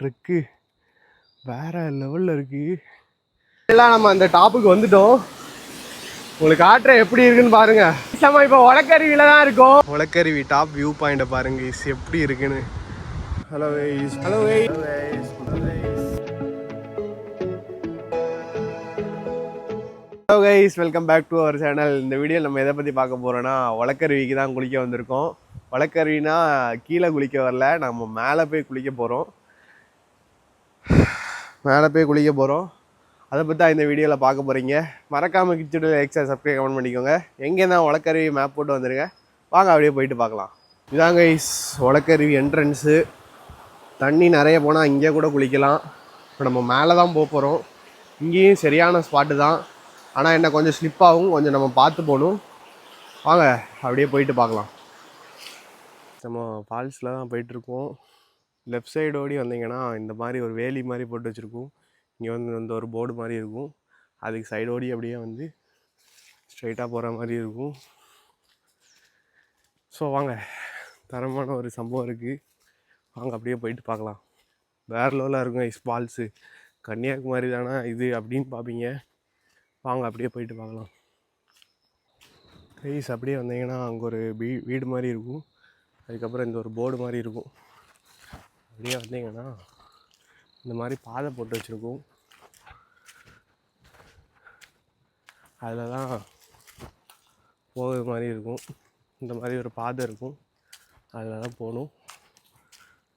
Trek வேற லெவலில் இருக்குது. எல்லாம் நம்ம அந்த டாப்புக்கு வந்துட்டோம். உங்களுக்கு காட்டுற எப்படி இருக்குன்னு பாருங்க. நம்ம இப்போ ஒலக்கருவியில் தான் இருக்கோம். ஒலக்கருவி டாப் வியூ பாயிண்ட்டை பாருங்க எப்படி இருக்குன்னு. Hello guys, hello guys, hello guys, welcome back to our channel. இந்த வீடியோ நம்ம எதை பற்றி பார்க்க போகிறோன்னா ஒலக்கருவிக்கு தான் குளிக்க வந்திருக்கோம். ஒலக்கருவினா கீழே குளிக்க வரல, நம்ம மேலே போய் குளிக்க போகிறோம். அதை பற்றி தான் இந்த வீடியோவில் பார்க்க போகிறீங்க. மறக்காமல் கிச்சோட எக்ஸ்ட்ரா சப்ஸ்கிரைப் கமெண்ட் பண்ணிக்கோங்க. எங்கேனா ஒலக்கருவி மேப் போட்டு வந்துருங்க. வாங்க அப்படியே போயிட்டு பார்க்கலாம். இதாங்க கைஸ் ஒலக்கருவி என்ட்ரன்ஸு. தண்ணி நிறைய போனால் இங்கே கூட குளிக்கலாம். இப்போ நம்ம மேலே தான் போக போகிறோம். இங்கேயும் சரியான ஸ்பாட்டு தான், ஆனால் என்ன கொஞ்சம் ஸ்லிப்பாகும், கொஞ்சம் நம்ம பார்த்து போகணும். வாங்க அப்படியே போயிட்டு பார்க்கலாம். நம்ம ஃபால்ஸில் தான் போயிட்டுருக்கோம். லெஃப்ட் சைடு ஓடி வந்தீங்கன்னா இந்த மாதிரி ஒரு வேலி மாதிரி போட்டு வச்சுருக்கோம். இங்கே வந்து இந்த ஒரு போர்டு மாதிரி இருக்கும். அதுக்கு சைடு ஓடி அப்படியே வந்து ஸ்ட்ரைட்டாக போகிற மாதிரி இருக்கும். ஸோ வாங்க, தரமான ஒரு சம்பவம் இருக்குது. வாங்க அப்படியே போயிட்டு பார்க்கலாம். வேறு லெவலில் இருக்கும் ஐஸ் ஃபால்ஸு. கன்னியாகுமரி தானே இது அப்படின்னு பார்ப்பீங்க. வாங்க அப்படியே போயிட்டு பார்க்கலாம். ஐஸ் அப்படியே வந்தீங்கன்னா அங்கே ஒரு வீடு மாதிரி இருக்கும். அதுக்கப்புறம் இந்த ஒரு போர்டு மாதிரி இருக்கும். அப்படியே வந்தீங்கன்னா இந்த மாதிரி பாதை போட்டு வச்சுருக்கோம். அதில் தான் போகிற மாதிரி இருக்கும். இந்த மாதிரி ஒரு பாதை இருக்கும், அதில் தான் போகணும்.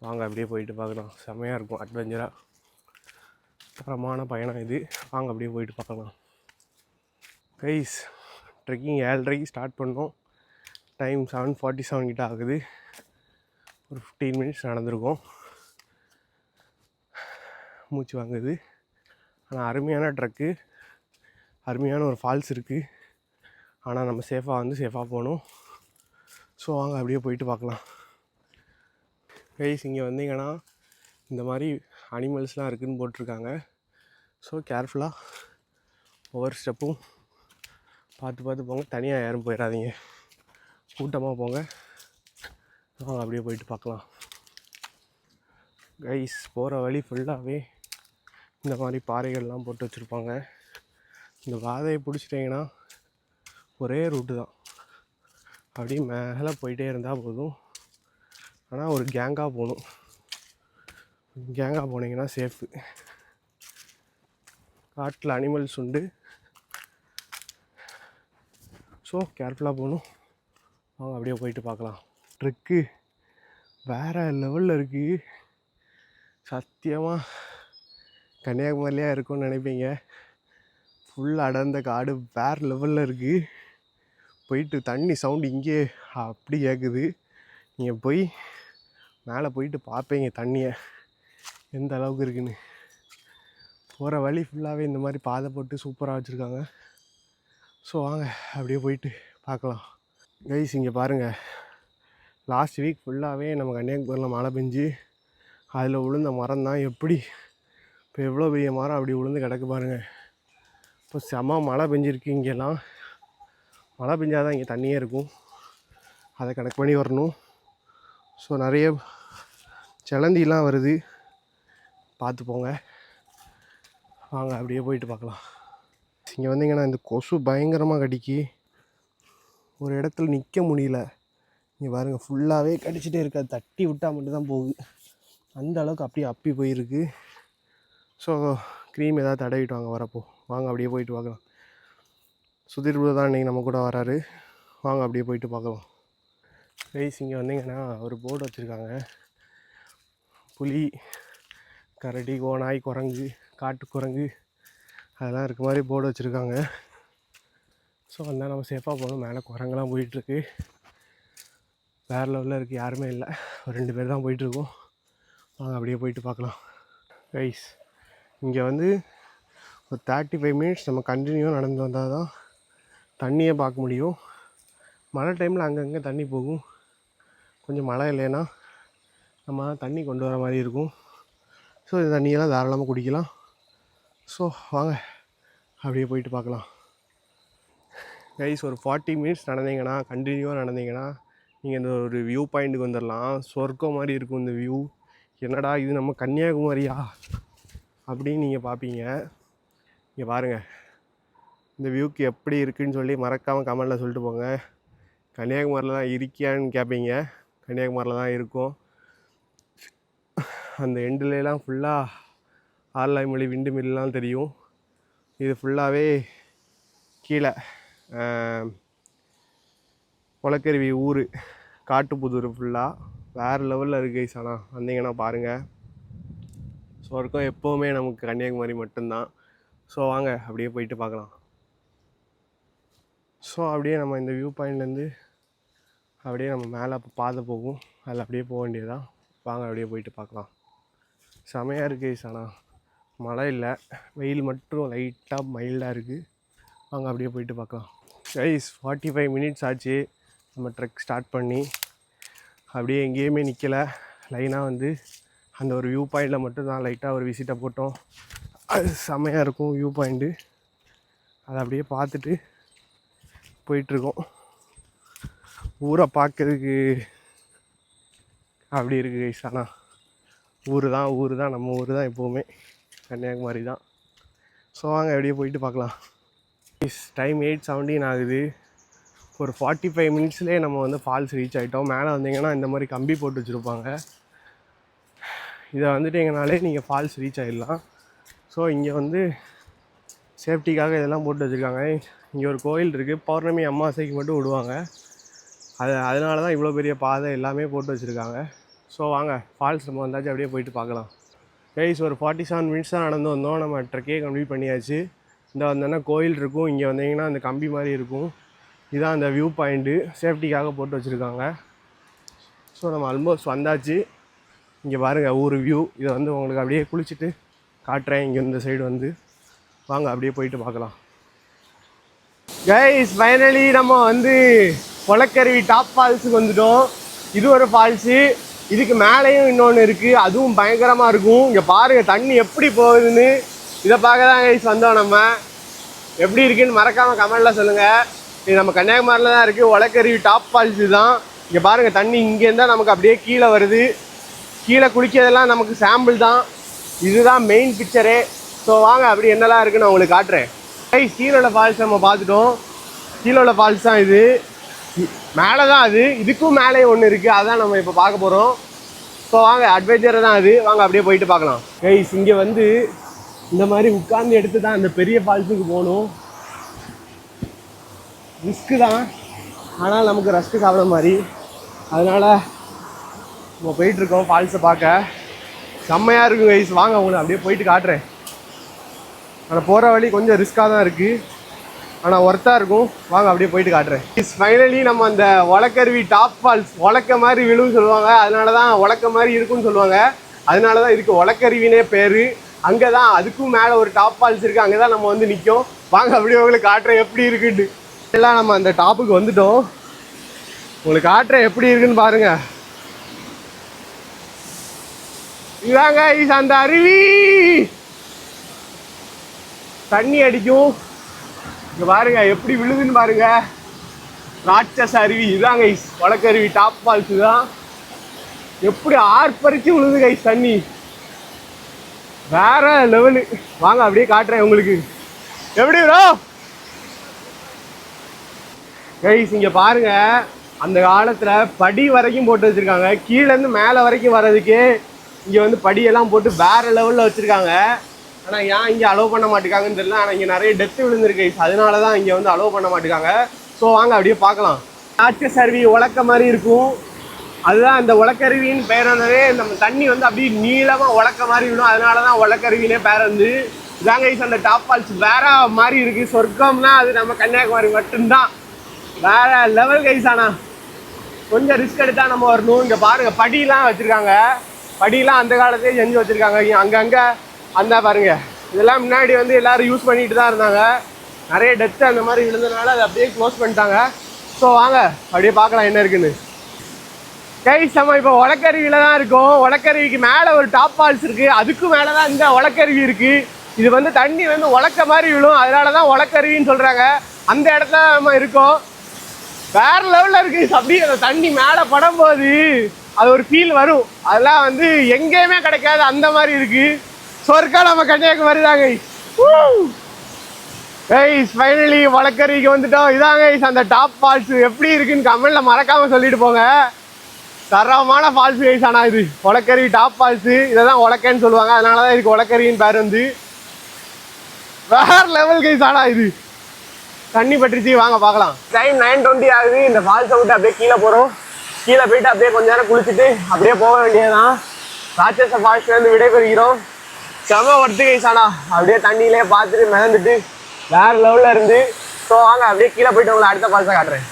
வாங்க அப்படியே போயிட்டு பார்க்கலாம். செம்மையாக இருக்கும், அட்வென்ச்சராக தரமான பயணம் இது. வாங்க அப்படியே போயிட்டு பார்க்கலாம். கைஸ் ட்ரெக்கிங் 7:30 ஸ்டார்ட் பண்ணோம். டைம் 7:47 கிட்ட ஆகுது. ஒரு 15 மினிட்ஸ் நடந்திருக்கோம். மூச்சு வாங்குது. ஆனால் அருமையான ட்ரெக்கு, அருமையான ஒரு ஃபால்ஸ் இருக்குது. ஆனால் நம்ம சேஃபாக போகணும். ஸோ வாங்க அப்படியே போயிட்டு பார்க்கலாம். கைஸ் இங்கே வந்தீங்கன்னா இந்த மாதிரி அனிமல்ஸ்லாம் இருக்குதுன்னு போட்டிருக்காங்க. ஸோ கேர்ஃபுல்லாக ஒவ்வொரு ஸ்டெப்பும் பார்த்து போங்க. தனியாக யாரும் போயிடாதீங்க, கூட்டமாக போங்க. வாங்க அப்படியே போயிட்டு பார்க்கலாம். கைஸ் போகிற வழி ஃபுல்லாகவே இந்த மாதிரி பாறைகள்லாம் போட்டு வச்சுருப்பாங்க. இந்த பாதையை பிடிச்சிட்டிங்கன்னா ஒரே ரூட்டு தான், அப்படியே மேலே போயிட்டே இருந்தால் போதும். ஆனால் ஒரு கேங்காக போகணும். கேங்காக போனீங்கன்னா சேஃபு. காட்டில் அனிமல்ஸ் உண்டு, ஸோ கேர்ஃபுல்லாக போகணும். அவங்க அப்படியே போயிட்டு பார்க்கலாம். ட்ரெக்கு வேறு லெவலில் இருக்குது. சத்தியமாக கன்னியாகுமரியாக இருக்கும்னு நினைப்பீங்க. ஃபுல் அடர்ந்த காடு வேறு லெவலில் இருக்குது. போயிட்டு தண்ணி சவுண்டு இங்கே அப்படி கேட்குது. நீங்கள் போய் மேலே போயிட்டு பார்ப்பீங்க தண்ணியை எந்த அளவுக்கு இருக்குன்னு. போகிற வழி ஃபுல்லாகவே இந்த மாதிரி பாதை போட்டு சூப்பராக வச்சுருக்காங்க. ஸோ வாங்க அப்படியே போயிட்டு பார்க்கலாம். கைஸ் இங்கே பாருங்கள், லாஸ்ட் வீக் ஃபுல்லாகவே நம்ம கன்னியாகுமரியில் மழை பெஞ்சு அதில் விழுந்த மரம் தான் எப்படி இப்போ எவ்வளோ பெரிய மரம் அப்படி விழுந்து கிடக்கு பாருங்கள். இப்போ செம மழை பெஞ்சிருக்கு. இங்கெல்லாம் மழை பெஞ்சாதான் இங்கே தண்ணியே இருக்கும், அதை கணக்கு பண்ணி வரணும். ஸோ நிறைய செலந்திலாம் வருது, பார்த்து போங்க. வாங்க அப்படியே போயிட்டு பார்க்கலாம். இங்கே வந்தீங்கன்னா இந்த கொசு பயங்கரமாக கடிக்கி ஒரு இடத்துல நிற்க முடியல. இங்கே பாருங்கள் ஃபுல்லாகவே கடிச்சிட்டே இருக்காது, தட்டி விட்டால் மட்டும்தான் போகுது. அந்த அளவுக்கு அப்படியே அப்பி போயிருக்கு. ஸோ க்ரீம் ஏதாவது தடவிட்டு வாங்க வரப்போ. வாங்க அப்படியே போயிட்டு பார்க்கலாம். சுதீர் தான் இன்றைக்கி நம்ம கூட வராரு. வாங்க அப்படியே போயிட்டு பார்க்கலாம். கைஸ் இங்கே வந்தீங்கன்னா ஒரு போர்டு வச்சுருக்காங்க. புலி, கரடி, ஓநாய், குரங்கு, காட்டு குரங்கு அதெல்லாம் இருக்க மாதிரி போர்டு வச்சுருக்காங்க. ஸோ வந்தால் நம்ம சேஃபாக போகணும். மேலே குரங்கெல்லாம் போயிட்டுருக்கு. வேறு லெவலில் இருக்குது, யாருமே இல்லை, ஒரு 2 பேர் தான் போயிட்டுருக்கோம். வாங்க அப்படியே போயிட்டு பார்க்கலாம். கைஸ் இங்கே வந்து ஒரு 35 மினிட்ஸ் நம்ம கண்டினியூவாக நடந்து வந்தால் தான் தண்ணியே பார்க்க முடியும். மழை டைமில் அங்கங்கே தண்ணி போகும். கொஞ்சம் மழை இல்லைன்னா நம்ம தண்ணி கொண்டு வர மாதிரி இருக்கும். ஸோ இந்த தண்ணியெல்லாம் தாராளமாக குடிக்கலாம். ஸோ வாங்க அப்படியே போயிட்டு பார்க்கலாம். கைஸ் ஒரு 40 மினிட்ஸ் நடந்தீங்கன்னா, கண்டினியூவாக நடந்தீங்கன்னா நீங்கள் இந்த ஒரு வியூ பாயிண்ட்டுக்கு வந்துடலாம். சொர்க்கம் மாதிரி இருக்கும் இந்த வியூ. என்னடா இது நம்ம கன்னியாகுமரியா அப்படின்னு நீங்கள் பார்ப்பீங்க. இங்கே பாருங்கள், இந்த வியூக்கு எப்படி இருக்குதுன்னு சொல்லி மறக்காமல் கமெண்டில் சொல்லிட்டு போங்க. கன்னியாகுமரியில் தான் இருக்கியான்னு கேட்பீங்க. கன்னியாகுமரியில் தான் இருக்கும். அந்த எண்டுலாம் ஃபுல்லாக ஆரல்வாய்மொழி விண்டு மில்லாம் தெரியும். இது ஃபுல்லாகவே கீழே கொளக்கருவி ஊர் காட்டுப்புதூர் ஃபுல்லாக வேறு லெவலில் இருக்குது கைஸ். ஆனால் வந்தீங்கன்னா பாருங்கள், சொர்க்கம் எப்போவுமே நமக்கு கன்னியாகுமரி மட்டும்தான். ஸோ வாங்க அப்படியே போயிட்டு பார்க்கலாம். ஸோ அப்படியே நம்ம இந்த வியூ பாயிண்ட்லேருந்து அப்படியே நம்ம மேலே பாதை போகும், அதில் அப்படியே போக வேண்டியதுதான். வாங்க அப்படியே போயிட்டு பார்க்கலாம். செமையாக இருக்குது கைஸ். ஆனால் மழை இல்லை, வெயில் மட்டும் லைட்டாக மைல்டாக இருக்குது. வாங்க அப்படியே போயிட்டு பார்க்கலாம். கைஸ் 45 மினிட்ஸ் ஆச்சு நம்ம ட்ரெக் ஸ்டார்ட் பண்ணி. அப்படியே எங்கேயுமே நிற்கலை, லைனாக வந்து அந்த ஒரு வியூ பாயிண்டில் மட்டும் தான் லைட்டாக ஒரு விசிட்டை போட்டோம். அது செமையாக இருக்கும் வியூ பாயிண்ட்டு. அதை அப்படியே பார்த்துட்டு போயிட்டுருக்கோம். ஊரை பார்க்கறதுக்கு அப்படி இருக்குது கைஸ். ஆனால் ஊர் தான் நம்ம ஊர் தான் எப்போவுமே, கன்னியாகுமரி தான். ஸோ வாங்க அப்படியே போயிட்டு பார்க்கலாம். டைம் 8:17 ஆகுது. ஒரு 45 மினிட்ஸ்லேயே நம்ம வந்து ஃபால்ஸ் ரீச் ஆகிட்டோம். மேலே வந்தீங்கன்னா இந்த மாதிரி கம்பி போட்டு வச்சுருப்பாங்க. இதை வந்துட்டிங்கனாலே நீங்கள் ஃபால்ஸ் ரீச் ஆகிடலாம். ஸோ இங்கே வந்து சேஃப்டிக்காக இதெல்லாம் போட்டு வச்சுருக்காங்க. இங்கே ஒரு கோயில் இருக்குது, பௌர்ணமி அமாவாசைக்கு மட்டும் விடுவாங்க. அதனால தான் இவ்வளோ பெரிய பாதை எல்லாமே போட்டு வச்சுருக்காங்க. ஸோ வாங்க ஃபால்ஸ் நம்ம வந்தாச்சு, அப்படியே போயிட்டு பார்க்கலாம். கைஸ் ஒரு 47 மினிட்ஸ் தான் நடந்து வந்தோம். நம்ம ட்ரெக்கே கம்ப்ளீட் பண்ணியாச்சு. இந்த வந்தோன்னா கோயில் இருக்கும், இங்கே வந்தீங்கன்னா அந்த கம்பி மாதிரி இருக்கும். இதுதான் அந்த வியூ பாயிண்ட்டு, சேஃப்டிக்காக போட்டு வச்சுருக்காங்க. ஸோ நம்ம ஆல்மோஸ்ட் வந்தாச்சு. இங்கே பாருங்கள் ஊர் வியூ. இதை வந்து உங்களுக்கு அப்படியே குளிச்சுட்டு காட்டுறேன். இங்கே இந்த சைடு வந்து வாங்க அப்படியே போயிட்டு பார்க்கலாம். கைஸ் ஃபைனலி நம்ம வந்து கொளக்கருவி டாப் ஃபால்ஸுக்கு வந்துட்டோம். இது ஒரு ஃபால்ஸு, இதுக்கு மேலேயும் இன்னொன்று இருக்குது, அதுவும் பயங்கரமாக இருக்கும். இங்கே பாருங்கள் தண்ணி எப்படி போகுதுன்னு. இதை பார்க்க தான் கைஸ் வந்தோம். நம்ம எப்படி இருக்குன்னு மறக்காமல் கமெண்டில் சொல்லுங்கள். இது நம்ம கன்னியாகுமரியில் தான் இருக்குது, கொளக்கருவி டாப் ஃபால்ஸு தான். இங்கே பாருங்கள் தண்ணி இங்கேருந்தால் நமக்கு அப்படியே கீழே வருது. கீழே குளிக்கிறதெல்லாம் நமக்கு சாம்பிள் தான். இதுதான் மெயின் பிக்சரே. ஸோ வாங்க அப்படி என்னெல்லாம் இருக்குன்னு நான் உங்களுக்கு காட்டுறேன். கைஸ் கீழே உள்ள ஃபால்ஸ் நம்ம பார்த்துட்டோம். கீழே உள்ள ஃபால்ஸ் தான் இது, மேலே தான் அது. இதுக்கும் மேலே ஒன்று இருக்குது, அதான் நம்ம இப்போ பார்க்க போகிறோம். ஸோ வாங்க அட்வென்ச்சர் தான் அது, வாங்க அப்படியே போயிட்டு பார்க்கலாம். கைஸ் இங்கே வந்து இந்த மாதிரி உட்கார்ந்து எடுத்து தான் அந்த பெரிய ஃபால்ஸுக்கு போகணும். ரிஸ்க்கு தான், ஆனால் நமக்கு ரஸ்க்கு சாப்பிட மாதிரி. அதனால் நம்ம போயிட்டுருக்கோம் ஃபால்ஸை பார்க்க. செம்மையாக இருக்கும் கைஸ். வாங்க அவங்களை அப்படியே போயிட்டு காட்டுறேன். ஆனால் போகிற வழி கொஞ்சம் ரிஸ்க்காக தான் இருக்குது, ஆனால் ஒர்த்தாக இருக்கும். வாங்க அப்படியே போயிட்டு காட்டுறேன். ஃபைனலி நம்ம அந்த கொளக்கருவி டாப் ஃபால்ஸ், உலக்க மாதிரி விழுன்னு சொல்லுவாங்க, அதனால தான் உலக்க மாதிரி இருக்குன்னு சொல்லுவாங்க. அதனால தான் இதுக்கு கொளக்கருவினே பேர். அங்கே தான் அதுக்கும் மேலே ஒரு டாப் ஃபால்ஸ் இருக்குது, அங்கே தான் நம்ம வந்து நிற்கும். வாங்க அப்படியே உங்களுக்கு காட்டுறேன் எப்படி இருக்குன்னு. எல்லாம் நம்ம அந்த டாப்புக்கு வந்துட்டோம், உங்களுக்கு காட்டுறேன் எப்படி இருக்குன்னு பாருங்கள். இதாங்க அந்த அருவி, தண்ணி அடிக்கும். இங்கே பாருங்க எப்படி விழுதுன்னு பாருங்க, ராட்சச அருவி. இதாங்க கொளக்கருவி டாப் ஃபால்ஸ் தான். எப்படி ஆர்ப்பரிச்சு விழுது கைஸ் தண்ணி, வேற லெவலு. வாங்க அப்படியே காட்டுறேன் உங்களுக்கு எப்படி ப்ரோ. கைஸ் இங்கே பாருங்க, அந்த காலத்தில் படி வரைக்கும் போட்டு வச்சுருக்காங்க. கீழேருந்து மேலே வரைக்கும் வர்றதுக்கே இங்கே வந்து படியெல்லாம் போட்டு வேற லெவலில் வச்சுருக்காங்க. ஆனால் ஏன் இங்கே அலோவ் பண்ண மாட்டேங்காங்கன்னு தெரியல. ஆனால் இங்கே நிறைய டெத்து விழுந்திருக்கு, அதனால தான் இங்கே வந்து அலோவ் பண்ண மாட்டேங்காங்க. ஸோ வாங்க அப்படியே பார்க்கலாம். ராட்சச அருவி உலக்க மாதிரி இருக்கும், அதுதான் அந்த உலக்கருவின்னு பேர் வந்ததே. நம்ம தண்ணி வந்து அப்படியே நீளமாக உலக்க மாதிரி விடும், அதனால தான் உலக்கருவினே பேர் வந்து. இதாங்க அந்த டாப் ஃபால்ஸ் வேற மாதிரி இருக்குது. சொர்க்கம்னா அது நம்ம கன்னியாகுமரி மட்டும்தான், வேற லெவல் கைஸ். ஆனால் கொஞ்சம் ரிஸ்க் எடுத்தால் நம்ம வரணும். இங்கே பாருங்கள் படியெலாம் வச்சுருக்காங்க, படியெலாம் அந்த காலத்தையே செஞ்சு வச்சுருக்காங்க. அங்கங்கே அந்த பாருங்க, இதெல்லாம் முன்னாடி வந்து எல்லோரும் யூஸ் பண்ணிட்டு தான் இருந்தாங்க. நிறைய டெத்து அந்த மாதிரி விழுந்ததுனால அதை அப்படியே க்ளோஸ் பண்ணிட்டாங்க. ஸோ வாங்க அப்படியே பார்க்கலாம் என்ன இருக்குன்னு. கைஸ் நம்ம இப்போ கொளக்கருவியில் தான் இருக்கோம். கொளக்கருவிக்கு மேலே ஒரு டாப் ஃபால்ஸ் இருக்குது, அதுக்கும் மேலே தான் இந்த கொளக்கருவி இருக்குது. இது வந்து தண்ணி வந்து உலக்க மாதிரி விழும், அதனால தான் கொளக்கருவின்னு சொல்கிறாங்க. அந்த இடத்துல நம்ம இருக்கோம், வேற லெவலில் இருக்குது. அப்படியே அந்த தண்ணி மேலே படும்போது அது ஒரு ஃபீல் வரும். அதெல்லாம் வந்து எங்கேயுமே கிடைக்காது, அந்த மாதிரி இருக்கு. சொர்க்கா நம்ம கன்னியாகுமரி தாங்க கைஸ். ஃபைனலி வழக்கறிக்கு வந்துட்டோம். இதாங்க கைஸ் அந்த டாப் ஃபால்ஸ். எப்படி இருக்குன்னு கமெண்ட்ல மறக்காம சொல்லிட்டு போங்க. தரமான ஃபால்ஸ் கைஸ். ஆனால் இது ஒலக்கரி டாப் ஃபால்ஸு. இதை தான் ஒலக்கன்னு சொல்லுவாங்க, அதனால தான் இதுக்கு ஒலக்கரின்னு பேர் வந்து. வேற லெவல் கைஸ். ஆனால் இது தண்ணி பட்டுருச்சு, வாங்க பார்க்கலாம். டைம் 9:20 ஆகுது. இந்த ஃபால்ஸை விட்டு அப்படியே கீழே போகிறோம். கீழே போயிட்டு அப்படியே கொஞ்ச நேரம் குளிச்சுட்டு அப்படியே போக வேண்டியதுதான். ராட்சச ஃபால்ஸ்லேருந்து விடைபெறுகிறோம். செம ஒர்த்து கைஸ். ஆனால் அப்படியே தண்ணியிலே பார்த்துட்டு மிதந்துட்டு வேற லெவலில் இருந்து. ஸோ வாங்க அப்படியே கீழே போயிட்டு உங்களை அடுத்த ஃபால்ஸை காட்டுறேன்.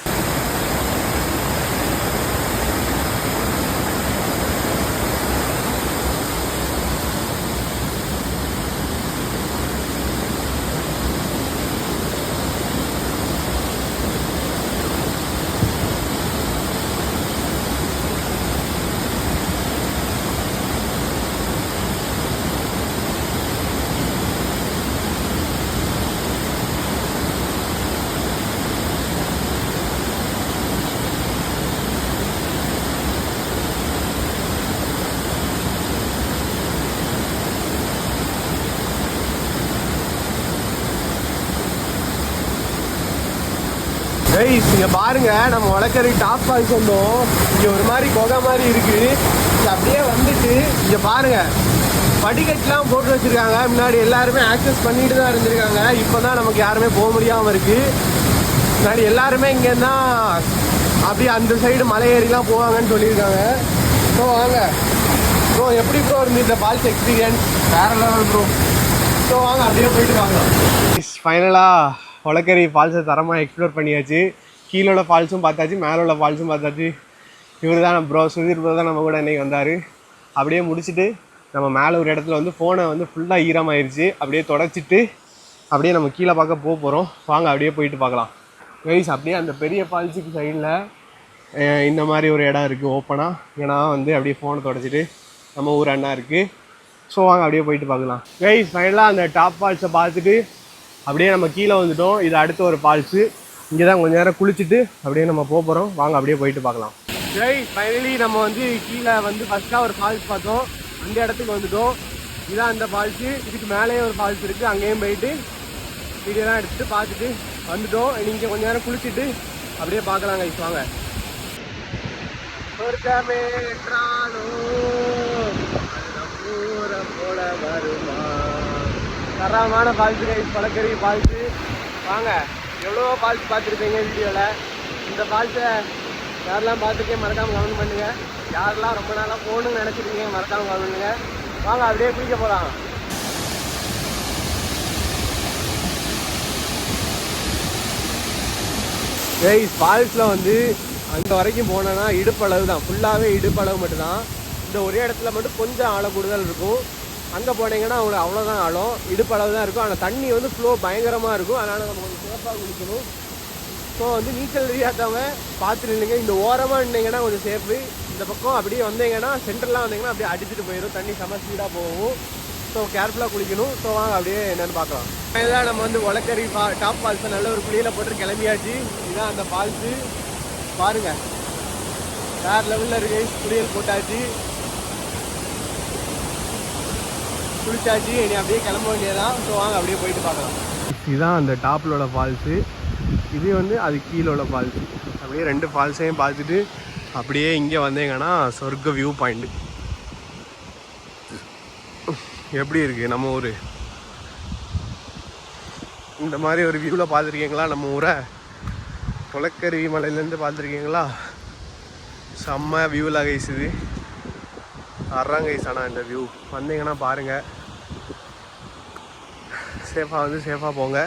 இங்க பாருங்க, நம்ம வழக்கறி டாப் ஃபால்ஸ் வந்தோம். இங்க ஒரு மாதிரி குகை மாதிரி இருக்கு. அப்படியே வந்துட்டு இங்க பாருங்க, படிக்கட்டுலாம் போட்டு வச்சிருக்காங்க. முன்னாடி எல்லாருமே ஆக்சஸ் பண்ணிட்டு தான் இருந்திருக்காங்க. இப்போதான் நமக்கு யாருமே போக முடியாம இருக்கு. முன்னாடி எல்லாருமே இங்க தான் அப்படியே அந்த சைடு மலை ஏறிலாம் போவாங்கன்னு சொல்லியிருக்காங்க. ஸோ வாங்க ப்ரோ, எப்படி ப்ரோ இருந்து இந்த ஃபால்ஸ் எக்ஸ்பீரியன்ஸ்? வேற லெவல் ப்ரோ. ஸோ வாங்க அப்படியே போயிட்டு வாங்கலாம். ஃபைனலாக ஒலக்கரி ஃபால்ஸை தரமாக எக்ஸ்ப்ளோர் பண்ணியாச்சு. கீழே உள்ள ஃபால்ஸும் பார்த்தாச்சு, மேலே உள்ள ஃபால்ஸும் பார்த்தாச்சு. இவர் தான் ப்ரோ, சுதீர் ப்ரோ தான் நம்ம கூட இன்றைக்கி வந்தார். அப்படியே முடிச்சுட்டு நம்ம மேலே ஒரு இடத்துல வந்து ஃபோனை வந்து ஃபுல்லாக ஈரமாயிருச்சு. அப்படியே தொடச்சிட்டு அப்படியே நம்ம கீழே பார்க்க போகிறோம். வாங்க அப்படியே போயிட்டு பார்க்கலாம் கைஸ். அப்படியே அந்த பெரிய ஃபால்ஸுக்கு சைடில் இந்த மாதிரி ஒரு இடம் இருக்குது ஓப்பனாக. ஏன்னா வந்து அப்படியே ஃபோனை தொடச்சிட்டு நம்ம ஊர் அண்ணா இருக்குது. ஸோ வாங்க அப்படியே போயிட்டு பார்க்கலாம் கைஸ். ஃபைனலாக அந்த டாப் ஃபால்ஸை பார்த்துட்டு அப்படியே நம்ம கீழே வந்துட்டோம். இது அடுத்த ஒரு ஃபால்ஸு. இங்கே தான் கொஞ்சம் நேரம் குளிச்சுட்டு அப்படியே நம்ம போகிறோம். வாங்க அப்படியே போயிட்டு பார்க்கலாம் கைஸ். ஃபைனலி நம்ம வந்து கீழே வந்து ஃபஸ்ட்டாக ஒரு ஃபால்ஸ் பார்த்தோம், அந்த இடத்துக்கு வந்துட்டோம். இதுதான் அந்த ஃபால்ஸு. இதுக்கு மேலேயே ஒரு ஃபால்ஸ் இருக்குது, அங்கேயும் போயிட்டு வீடியோலாம் எடுத்துகிட்டு பார்த்துட்டு வந்துட்டோம். நீங்கள் கொஞ்சம் நேரம் குளிச்சுட்டு அப்படியே பார்க்கலாம் கைஸ். வாங்க. போல வருமா தரமான ஃபால்ஸு கைஸ், வழக்கறி ஃபால்ஸு. வாங்க, எவ்வளோ ஃபால்ஸ் பார்த்துருப்பீங்க வீடியோவில். இந்த ஃபால்ஸை யாரெல்லாம் பார்த்துருக்கேன் மறக்காமல் கமெண்ட் பண்ணுங்கள். யாரெல்லாம் ரொம்ப நாளாக போகணுன்னு நினச்சிருக்கீங்க மறக்காமல் கமெண்ட் பண்ணுங்கள். வாங்க அப்படியே குளிக்க போகலாம். கைஸ், ஃபால்ஸில் வந்து அங்கே வரைக்கும் போனோன்னா இடுப்பளவு தான், ஃபுல்லாகவே இடுப்பளவு மட்டும்தான். இந்த ஒரே இடத்துல மட்டும் கொஞ்சம் ஆழ கூடுதல் இருக்கும். அங்கே போனீங்கன்னா அவங்களுக்கு அவ்வளோதான் ஆழம், இடுப்பளவு தான் இருக்கும். ஆனால் தண்ணி வந்து ஃப்ளோ பயங்கரமாக இருக்கும். அதனால் நம்ம கொஞ்சம் சேஃபாக குளிக்கணும். ஸோ வந்து நீச்சல் தெரியாதவங்க பார்த்து நில்லுங்க. இந்த ஓரமாக நின்னீங்கன்னா கொஞ்சம் சேஃபு. இந்த பக்கம் அப்படியே வந்தீங்கன்னா சென்டர்லாம் வந்தீங்கன்னா அப்படியே அடிச்சுட்டு போயிடும், தண்ணி செம ஸ்பீடாக போகும். ஸோ கேர்ஃபுல்லாக குளிக்கணும். ஸோ வாங்க அப்படியே என்னென்னு பார்க்கலாம். இதுதான் நம்ம வந்து ஒலக்கரி டாப் ஃபால்ஸை நல்ல ஒரு குளியில் போட்டு கிளம்பியாச்சு. இதுதான் அந்த ஃபால்ஸு. பாருங்கள், வேறு லெவலில் இருக்கு. குளியல் போட்டாச்சு, குளிச்சாச்சு, இனி அப்படியே கிளம்ப வேண்டியதான். ஸோ வாங்க அப்படியே போயிட்டு பார்க்கலாம். இதுதான் அந்த டாப்பில் உள்ள ஃபால்ஸு. இது வந்து அது கீழே உள்ள ஃபால்ஸு. அப்படியே ரெண்டு ஃபால்ஸையும் பார்த்துட்டு அப்படியே இங்கே வந்தீங்கன்னா சொர்க்க வியூ பாயிண்ட்டு. எப்படி இருக்குது நம்ம ஊர்? இந்த மாதிரி ஒரு வியூவில் பார்த்துருக்கீங்களா நம்ம ஊரை? கொலக்கரி மலையிலேருந்து பார்த்துருக்கீங்களா? செம்ம வியூவில் கைஸுது அறங்கைஸ். ஆனால் இந்த வியூ வந்தீங்கன்னா பாருங்கள். சேஃபாக வந்து சேஃபாக போங்க.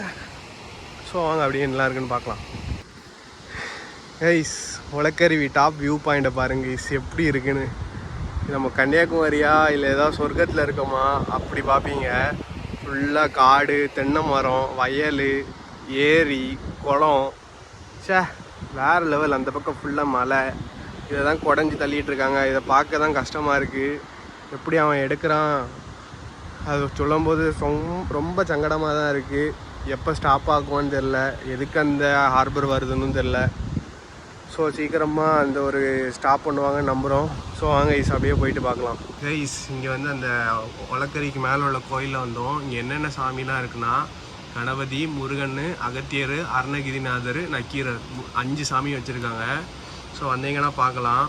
ஸோ வாங்க அப்படியே நல்லா இருக்குன்னு பார்க்கலாம் கைஸ். ஒலக்கருவி டாப் வியூ பாயிண்ட்டை பாருங்க கைஸ், எப்படி இருக்குன்னு. நம்ம கன்னியாகுமரியா இல்லை ஏதாவது சொர்க்கத்தில் இருக்கோமா அப்படி பார்ப்பீங்க. ஃபுல்லாக காடு, தென்னை மரம், வயல், ஏரி, குளம். சே, வேறு லெவல். அந்த பக்கம் ஃபுல்லாக மலை. இதை தான் குடஞ்சி தள்ளிகிட்டு இருக்காங்க. இதை பார்க்க தான் கஷ்டமாக இருக்குது. எப்படி அவன் எடுக்கிறான் அது சொல்லும்போது ரொம்ப சங்கடமாக தான் இருக்குது. எப்போ ஸ்டாப் ஆகுவான்னு தெரில, எதுக்கு அந்த ஹார்பர் வருதுன்னு தெரில. ஸோ ஸோ சீக்கிரமாக அந்த ஒரு ஸ்டாப் பண்ணுவாங்கன்னு நம்புகிறோம். ஸோ வாங்க கைஸ் அப்படியே போயிட்டு பார்க்கலாம். கைஸ் இங்கே வந்து அந்த ஒலக்கரிக்கு மேலே உள்ள கோயிலில் வந்தோம். இங்கே என்னென்ன சாமிலாம் இருக்குன்னா கணபதி, முருகன், அகத்தியர், அருணகிரிநாதர், நக்கீரர் 5 சாமி வச்சுருக்காங்க. ஸோ வந்தீங்கன்னா பார்க்கலாம்.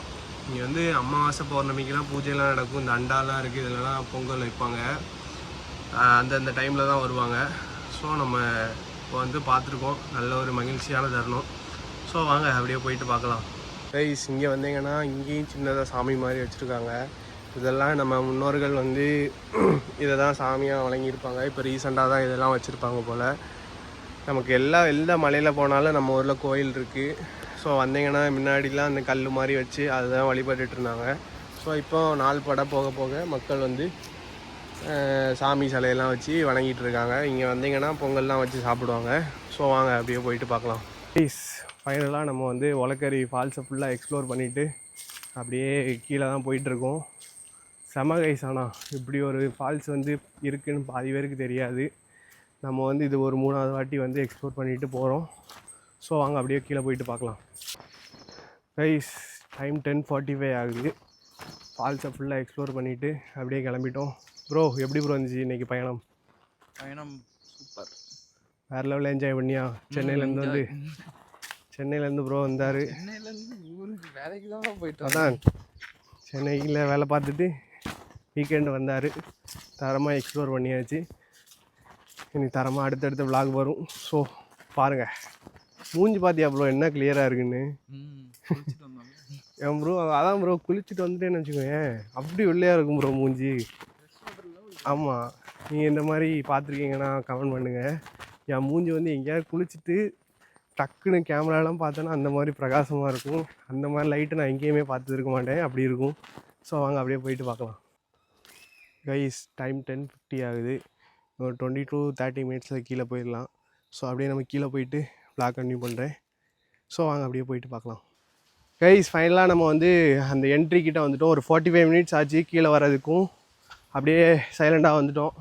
இங்கே வந்து அமாவாசை பௌர்ணமிக்கெலாம் பூஜைலாம் நடக்கும். இந்த அண்டாலாம் இருக்குது, இதெல்லாம் பொங்கல் வைப்பாங்க. அந்தந்த டைமில் தான் வருவாங்க. ஸோ நம்ம இப்போ வந்து பார்த்துருக்கோம். நல்ல ஒரு மகிழ்ச்சியான தருணம். ஸோ வாங்க அப்படியே போயிட்டு பார்க்கலாம். கைஸ் இங்கே வந்தீங்கன்னா இங்கேயும் சின்னதாக சாமி மாதிரி வச்சுருக்காங்க. இதெல்லாம் நம்ம முன்னோர்கள் வந்து இதை தான் சாமியாக வழங்கியிருப்பாங்க. இப்போ ரீசெண்டாக தான் இதெல்லாம் வச்சுருப்பாங்க போல். நமக்கு எந்த மலையில் போனாலும் நம்ம ஊரில் கோயில் இருக்குது. ஸோ வந்தீங்கன்னா முன்னாடிலாம் அந்த கல் மாதிரி வச்சு அதுதான் வழிபட்டுட்டு இருந்தாங்க. ஸோ இப்போ நாள் பட போக போக மக்கள் வந்து சாமி சிலையெல்லாம் வச்சு வணங்கிட்டு இருக்காங்க. இங்கே வந்தீங்கன்னா பொங்கல்லாம் வச்சு சாப்பிடுவாங்க. ஸோ வாங்க அப்படியே போயிட்டு பார்க்கலாம். ப்ளீஸ் ஃபைனலாக நம்ம வந்து ஒலக்கரி ஃபால்ஸை ஃபுல்லாக எக்ஸ்ப்ளோர் பண்ணிவிட்டு அப்படியே கீழே தான் போயிட்டுருக்கோம். செம கைஸ். ஆனால் இப்படி ஒரு ஃபால்ஸ் வந்து இருக்குதுன்னு பாதி பேருக்கு தெரியாது. நம்ம வந்து இது ஒரு 3வது வாட்டி வந்து எக்ஸ்ப்ளோர் பண்ணிவிட்டு போகிறோம். ஸோ வாங்க அப்படியே கீழே போயிட்டு பார்க்கலாம். கைஸ் டைம் 10:45 ஆகுது. ஃபால்ஸை ஃபுல்லாக எக்ஸ்ப்ளோர் பண்ணிவிட்டு அப்படியே கிளம்பிட்டோம். ப்ரோ எப்படி ப்ரோ இருந்துச்சு இன்றைக்கி பயணம்? சூப்பர், வேறு லெவலில் என்ஜாய் பண்ணியா? சென்னையிலேருந்து ப்ரோ வந்தார். ஊருக்கு வேலைக்கு தான் போயிட்டு அதான் சென்னையில் வேலை பார்த்துட்டு வீக்கெண்டு வந்தார். தரமாக எக்ஸ்ப்ளோர் பண்ணியாச்சு. இன்னைக்கு தரமாக அடுத்தடுத்த விளாக் வரும். ஸோ பாருங்கள். மூஞ்சி பார்த்தியா ப்ரோ என்ன கிளியராக இருக்குன்னு? ஏன் ப்ரோ அதான் ப்ரோ குளிச்சுட்டு வந்துட்டேன்னு வச்சுக்கோங்க, அப்படி வெள்ளையாக இருக்கும் ப்ரோ மூஞ்சி. ஆமாம், நீங்கள் இந்த மாதிரி பார்த்துருக்கீங்கன்னா கமெண்ட் பண்ணுங்கள். என் மூஞ்சி வந்து எங்கேயாவது குளிச்சுட்டு டக்குன்னு கேமராலாம் பார்த்தோன்னா அந்த மாதிரி பிரகாசமாக இருக்கும். அந்த மாதிரி லைட்டு நான் எங்கேயுமே பார்த்துருக்க மாட்டேன், அப்படி இருக்கும். ஸோ வாங்க அப்படியே போயிட்டு பார்க்கலாம். கைஸ் டைம் 10:50 ஆகுது. ஒரு 20 to 30 மினிட்ஸில் கீழே போயிடலாம். ஸோ அப்படியே நம்ம கீழே போயிட்டு vlog கன்டினியூ பண்ணுறேன். ஸோ வாங்க அப்படியே போயிட்டு பார்க்கலாம். கைஸ் ஃபைனலாக நம்ம வந்து அந்த என்ட்ரி கிட்டே வந்துவிட்டோம். ஒரு 45 மினிட்ஸ் ஆச்சு கீழே வர்றதுக்கும். அப்படியே சைலண்டாக வந்துவிட்டோம்.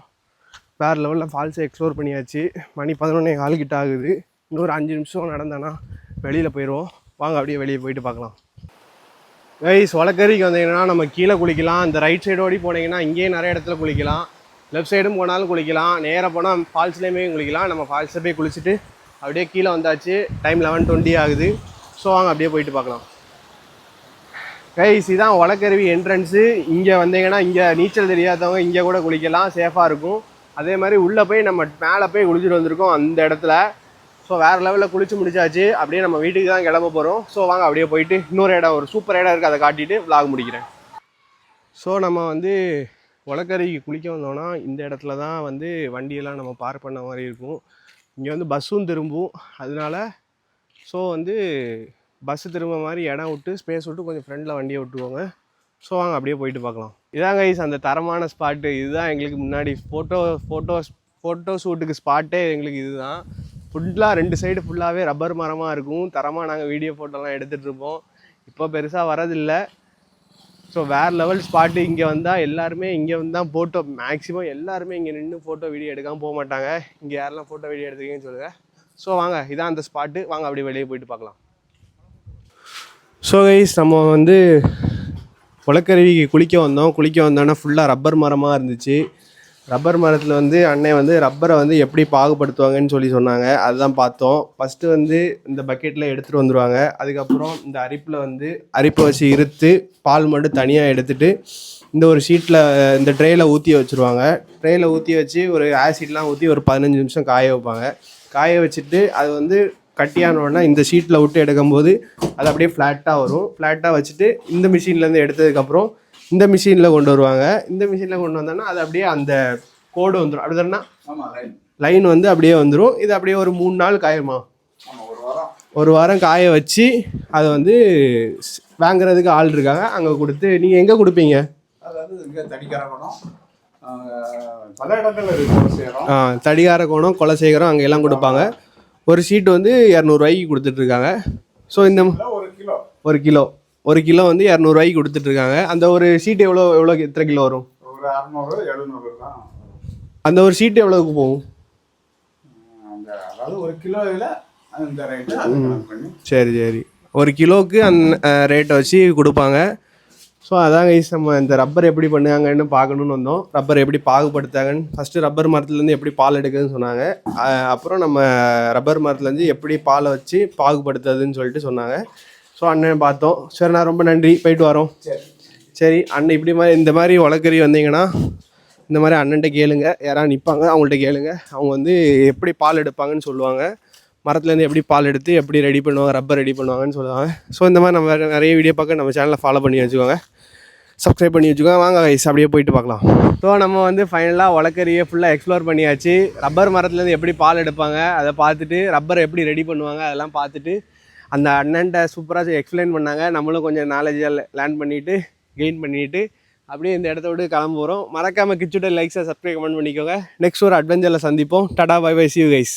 வேறு லெவலில் ஃபால்ஸை எக்ஸ்ப்ளோர் பண்ணியாச்சு. மணி 11:15 கிட்ட ஆகுது. இன்னொரு 5 நிமிஷம் நடந்தேன்னா வெளியில் போயிடுவோம். வாங்க அப்படியே வெளியே போயிட்டு பார்க்கலாம். கைஸ் ஒலக்கரிக்கு வந்தீங்கன்னா நம்ம கீழே குளிக்கலாம். இந்த ரைட் சைடோடி போனீங்கன்னா இங்கேயே நிறைய இடத்துல குளிக்கலாம். லெஃப்ட் சைடும் போனாலும் குளிக்கலாம். நேராக போனால் ஃபால்ஸ்லேயுமே குளிக்கலாம். நம்ம ஃபால்ஸை போய் குளிச்சுட்டு அப்படியே கீழே வந்தாச்சு. டைம் 11:20 ஆகுது. ஸோ வாங்க அப்படியே போயிட்டு பார்க்கலாம். கைஸ் இதான் ஒலக்கருவி என்ட்ரன்ஸு. இங்கே வந்தீங்கன்னா இங்கே நீச்சல் தெரியாதவங்க இங்கே கூட குளிக்கலாம், சேஃபாக இருக்கும். அதே மாதிரி உள்ளே போய் நம்ம மேலே போய் குளிச்சுட்டு வந்திருக்கோம் அந்த இடத்துல. ஸோ வேறு லெவலில் குளிச்சு முடிச்சாச்சு. அப்படியே நம்ம வீட்டுக்கு தான் கிளம்ப போகிறோம். ஸோ வாங்க அப்படியே போயிட்டு இன்னொரு இடம், ஒரு சூப்பர் இடம் இருக்குது, அதை காட்டிட்டு vlog முடிக்கிறேன். ஸோ நம்ம வந்து ஒலக்கரிக்கு குளிக்க வந்தோன்னா இந்த இடத்துல தான் வந்து வண்டியெல்லாம் நம்ம பார்க் பண்ண மாதிரி இருக்கும். இங்கே வந்து பஸ்ஸும் திரும்பும். அதனால ஸோ வந்து பஸ்ஸு திரும்ப மாதிரி இடம் விட்டு ஸ்பேஸ் விட்டு கொஞ்சம் ஃப்ரெண்டில் வண்டியை விட்டுக்கோங்க. ஸோ வாங்க அப்படியே போயிட்டு பார்க்கலாம். இதான் கைஸ் அந்த தரமான ஸ்பாட்டு. இதுதான் எங்களுக்கு முன்னாடி ஃபோட்டோ ஷூட்டுக்கு ஸ்பாட்டே எங்களுக்கு இதுதான். ஃபுல்லாக 2 சைடு ஃபுல்லாகவே ரப்பர் மரமாக இருக்கும். தரமாக நாங்கள் வீடியோ ஃபோட்டோலாம் எடுத்துகிட்ருப்போம். இப்போ பெருசாக வரதில்லை. ஸோ வேறு லெவல் ஸ்பாட்டு. இங்கே வந்தால் எல்லாருமே இங்கே வந்து தான் ஃபோட்டோ, மேக்ஸிமம் எல்லாருமே இங்கே நின்று ஃபோட்டோ வீடியோ எடுக்காமல் போக மாட்டாங்க. இங்கே யாரெல்லாம் ஃபோட்டோ வீடியோ எடுத்துருக்கீங்கன்னு சொல்லுங்கள். ஸோ வாங்க இதான் அந்த ஸ்பாட்டு. வாங்க அப்படியே வெளியே போயிட்டு பார்க்கலாம். ஸோ கைஸ் நம்ம வந்து ஒலக்கருவிக்கு குளிக்க வந்தோன்னா ஃபுல்லாக ரப்பர் மரமாக இருந்துச்சு. ரப்பர் மரத்தில் வந்து அண்ணன் வந்து ரப்பரை வந்து எப்படி பாகுபடுத்துவாங்கன்னு சொன்னாங்க. அதுதான் பார்த்தோம். ஃபஸ்ட்டு வந்து இந்த பக்கெட்டில் எடுத்துகிட்டு வந்துடுவாங்க. அதுக்கப்புறம் இந்த அரிப்பை வச்சு இருத்து பால் மட்டும் தனியாக எடுத்துகிட்டு இந்த ஒரு ஷீட்டில் இந்த ட்ரேயில் ஊற்றி வச்சுருவாங்க. ட்ரேயில் ஊற்றி வச்சு ஒரு ஆசிட்லாம் ஊற்றி ஒரு 15 நிமிஷம் காய வைப்பாங்க. காய வச்சுட்டு அது வந்து கட்டியானோடனே இந்த ஷீட்டில் விட்டு எடுக்கும்போது அது அப்படியே ஃப்ளாட்டாக வரும். ஃப்ளாட்டாக வச்சுட்டு இந்த மிஷின்லேருந்து எடுத்ததுக்கப்புறம் இந்த மிஷினில் கொண்டு வருவாங்க. இந்த மிஷினில் கொண்டு வந்தோன்னா அது அப்படியே அந்த கோடு வந்துடும். அப்படி தானே? லைன் வந்து அப்படியே வந்துடும். இது அப்படியே ஒரு 3 நாள் காயுமா? ஒரு வாரம் காய வச்சு அதை வந்து வாங்குறதுக்கு ஆள் இருக்காங்க. அங்கே கொடுத்து நீங்கள் எங்கே கொடுப்பீங்க? தடிகாரக்கோணம், குலசேகரம் அங்கே எல்லாம் கொடுப்பாங்க. ஒரு ஷீட்டு வந்து 200 ரூபாய்க்கு கொடுத்துட்ருக்காங்க. ஸோ இந்த ஒரு கிலோ வந்து 200 ரூபாய்க்கு கொடுத்துட்ருக்காங்க. அந்த ஒரு ஷீட் எவ்வளோ எத்தனை கிலோ வரும்? ஒரு 600-700 தான். அந்த ஒரு ஷீட் எவ்வளோக்கு போகும்? அதாவது ஒரு கிலோவில் அந்த ரேட்டு. சரி. ஒரு கிலோவுக்கு ரேட்டை வச்சு கொடுப்பாங்க. ஸோ அதான் கைஸ் நம்ம இந்த ரப்பர் எப்படி பண்ணுவாங்கன்னு பார்க்கணுன்னு வந்தோம். ரப்பர் எப்படி பாகுபடுத்தாங்கன்னு ஃபஸ்ட்டு ரப்பர் மரத்துலேருந்து எப்படி பால் எடுக்குதுன்னு சொன்னாங்க. அப்புறம் நம்ம ரப்பர் மரத்துலேருந்து எப்படி பாலை வச்சு பாகுபடுத்துறதுன்னு சொல்லிட்டு சொன்னாங்க. ஸோ அண்ணன் பார்த்தோம். சரி, நான் ரொம்ப நன்றி, போயிட்டு வரோம். சரி அண்ணன் இப்படி இந்த மாதிரி வழக்கறி வந்தீங்கன்னா இந்த மாதிரி அண்ணன்ட்ட கேளுங்க, யாராவது நிற்பாங்க அவங்கள்ட்ட கேளுங்க. அவங்க வந்து எப்படி பால் எடுப்பாங்கன்னு சொல்லுவாங்க. மரத்துலேருந்து எப்படி பால் எடுத்து எப்படி ரெடி பண்ணுவாங்க, ரப்பர் ரெடி பண்ணுவாங்கன்னு சொல்லுவாங்க. ஸோ இந்த மாதிரி நம்ம நிறைய வீடியோ பார்க்க நம்ம சேனலை ஃபாலோ பண்ணி வச்சுக்கோங்க, சப்ஸ்கிரைப் பண்ணி வச்சுக்கோங்க. வாங்க கைஸ் அப்படியே போயிட்டு பார்க்கலாம். ஸோ நம்ம வந்து ஃபைனலாக வழக்கறியை ஃபுல்லாக எக்ஸ்ப்ளோர் பண்ணியாச்சு. ரப்பர் மரத்துலேருந்து எப்படி பால் எடுப்பாங்க அதை பார்த்துட்டு, ரப்பர் எப்படி ரெடி பண்ணுவாங்க அதெல்லாம் பார்த்துட்டு, அந்த அண்ணன்ட்ட சூப்பராக எக்ஸ்பிளைன் பண்ணாங்க. நம்மளும் கொஞ்சம் நாலேஜாக லேர்ன் பண்ணிவிட்டு கெயின் பண்ணிவிட்டு அப்படியே இந்த இடத்த விட்டு கிளம்புறோம். மறக்காமல் கிச்சுட்ட லைக்ஸை சப்ஸ்கிரைப் கமெண்ட் பண்ணிக்கோங்க. நெக்ஸ்ட் ஒரு அட்வென்ச்சரில் சந்திப்போம். Tata bye bye, see you guys.